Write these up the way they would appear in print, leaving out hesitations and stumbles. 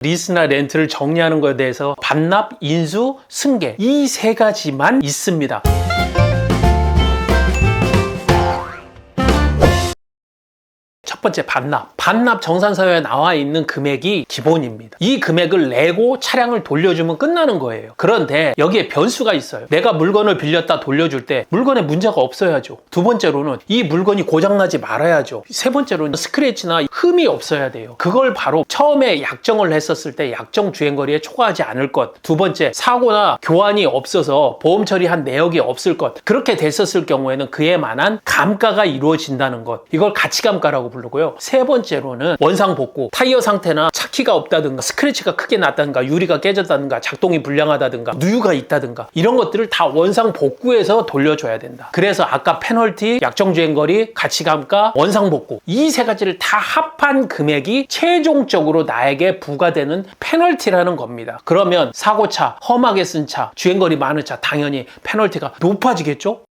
리스나 렌트를 정리하는 것에 대해서 반납, 인수, 승계 이 세 가지만 있습니다. 첫 번째 반납 정산서에 나와 있는 금액이 기본입니다. 이 금액을 내고 차량을 돌려주면 끝나는 거예요. 그런데 여기에 변수가 있어요. 내가 물건을 빌렸다 돌려줄 때 물건에 문제가 없어야죠. 두 번째로는 이 물건이 고장나지 말아야죠. 세 번째로는 스크래치나 흠이 없어야 돼요. 그걸 바로 처음에 약정을 했었을 때 약정 주행거리에 초과하지 않을 것. 두 번째, 사고나 교환이 없어서 보험 처리한 내역이 없을 것. 그렇게 됐었을 경우에는 그에 관한 감가가 이루어진다는 것. 이걸 가치감가라고 부르고요. 세 번째로는 원상 복구, 타이어 상태나 차키가 없다든가 스크래치가 크게 났다든가 유리가 깨졌다든가 작동이 불량하다든가 누유가 있다든가 이런 것들을 다 원상 복구해서 돌려줘야 된다. 그래서 아까 페널티, 약정주행거리, 가치감가, 원상 복구 이 세 가지를 다 합한 금액이 최종적으로 나에게 부과되는 페널티라는 겁니다. 그러면 사고차, 험하게 쓴 차, 주행거리 많은 차 당연히 페널티가 높아지겠죠?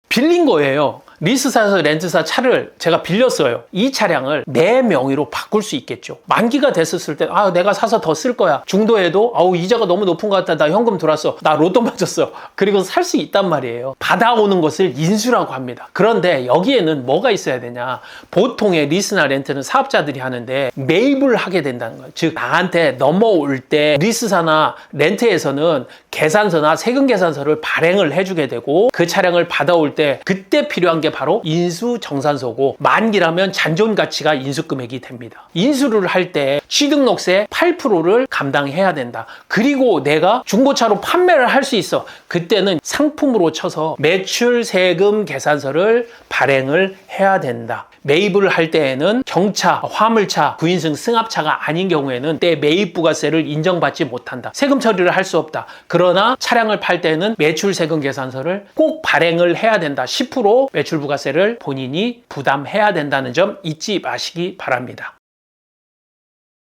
빌린 거예요. 리스사에서 렌트사 차를 제가 빌렸어요. 이 차량을 내 명의로 바꿀 수 있겠죠. 만기가 됐었을 때 내가 사서 더 쓸 거야. 중도에도 이자가 너무 높은 것 같다. 나 현금 들어왔어. 나 로또 맞았어. 그리고 살 수 있단 말이에요. 받아오는 것을 인수라고 합니다. 그런데 여기에는 뭐가 있어야 되냐. 보통의 리스나 렌트는 사업자들이 하는데 매입을 하게 된다는 거예요. 즉 나한테 넘어올 때 리스사나 렌트에서는 계산서나 세금 계산서를 발행을 해주게 되고 그 차량을 받아올 때 그때 필요한 게 바로 인수정산서고 만기라면 잔존 가치가 인수금액이 됩니다. 인수를 할 때 취등록세 8%를 감당해야 된다. 그리고 내가 중고차로 판매를 할 수 있어. 그때는 상품으로 쳐서 매출 세금 계산서를 발행을 해야 된다. 매입을 할 때에는 경차, 화물차, 구인승, 승합차가 아닌 경우에는 때 매입부가세를 인정받지 못한다. 세금 처리를 할 수 없다. 그러나 차량을 팔 때는 매출 세금 계산서를 꼭 발행을 해야 된다. 10% 매출부가세를 본인이 부담해야 된다는 점 잊지 마시기 바랍니다.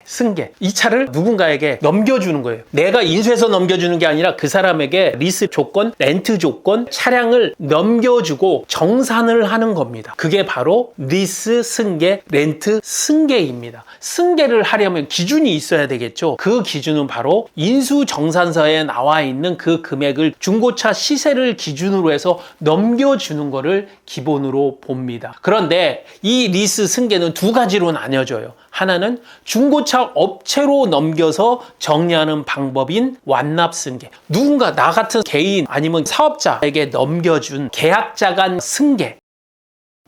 승계. 이 차를 누군가에게 넘겨주는 거예요. 내가 인수해서 넘겨주는 게 아니라 그 사람에게 리스 조건, 렌트 조건, 차량을 넘겨주고 정산을 하는 겁니다. 그게 바로 리스 승계, 렌트 승계입니다. 승계를 하려면 기준이 있어야 되겠죠. 그 기준은 바로 인수정산서에 나와 있는 그 금액을 중고차 시세를 기준으로 해서 넘겨주는 거를 기본으로 봅니다. 그런데 이 리스 승계는 두 가지로 나뉘어져요. 하나는 중고차 업체로 넘겨서 정리하는 방법인 완납승계. 누군가 나 같은 개인 아니면 사업자에게 넘겨준 계약자 간 승계.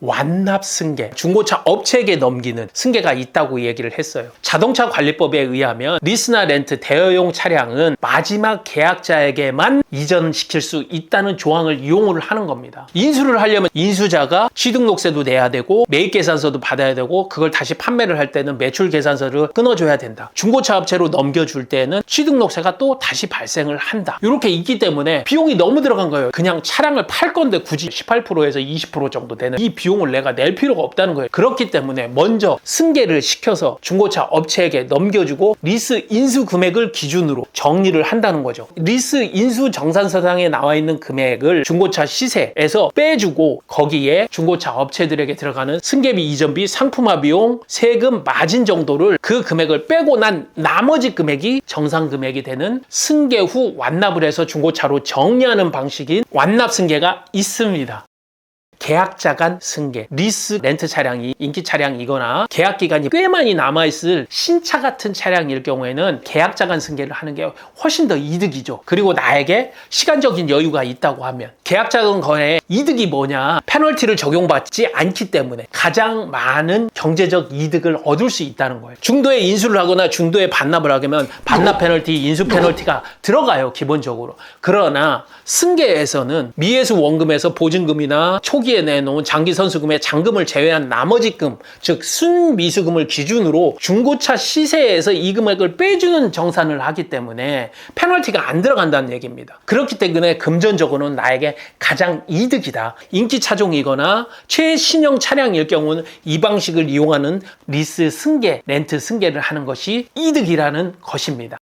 완납승계, 중고차 업체에게 넘기는 승계가 있다고 얘기를 했어요. 자동차 관리법에 의하면 리스나 렌트 대여용 차량은 마지막 계약자에게만 이전시킬 수 있다는 조항을 이용을 하는 겁니다. 인수를 하려면 인수자가 취등록세도 내야 되고 매입계산서도 받아야 되고 그걸 다시 판매를 할 때는 매출계산서를 끊어줘야 된다. 중고차 업체로 넘겨줄 때는 취등록세가 또 다시 발생을 한다. 이렇게 있기 때문에 비용이 너무 들어간 거예요. 그냥 차량을 팔 건데 굳이 18%에서 20% 정도 되는 이 비용을 내가 낼 필요가 없다는 거예요. 그렇기 때문에 먼저 승계를 시켜서 중고차 업체에게 넘겨주고 리스 인수 금액을 기준으로 정리를 한다는 거죠. 리스 인수 정산서상에 나와 있는 금액을 중고차 시세에서 빼주고 거기에 중고차 업체들에게 들어가는 승계비, 이전비, 상품화 비용, 세금, 마진 정도를 그 금액을 빼고 난 나머지 금액이 정상 금액이 되는 승계 후 완납을 해서 중고차로 정리하는 방식인 완납 승계가 있습니다. 계약자 간 승계, 리스 렌트 차량이 인기 차량이거나 계약 기간이 꽤 많이 남아있을 신차 같은 차량일 경우에는 계약자 간 승계를 하는 게 훨씬 더 이득이죠. 그리고 나에게 시간적인 여유가 있다고 하면 계약자 간 거래의 이득이 뭐냐? 페널티를 적용받지 않기 때문에 가장 많은 경제적 이득을 얻을 수 있다는 거예요. 중도에 인수를 하거나 중도에 반납을 하면 반납 페널티, 인수 페널티가 들어가요, 기본적으로. 그러나 승계에서는 미회수 원금에서 보증금이나 초기에 내놓은 장기 선수금의 잔금을 제외한 나머지 금, 즉 순미수금을 기준으로 중고차 시세에서 이 금액을 빼주는 정산을 하기 때문에 페널티가 안 들어간다는 얘기입니다. 그렇기 때문에 금전적으로는 나에게 가장 이득이다. 인기 차종이거나 최신형 차량일 경우는 이 방식을 이용하는 리스 승계, 렌트 승계를 하는 것이 이득이라는 것입니다.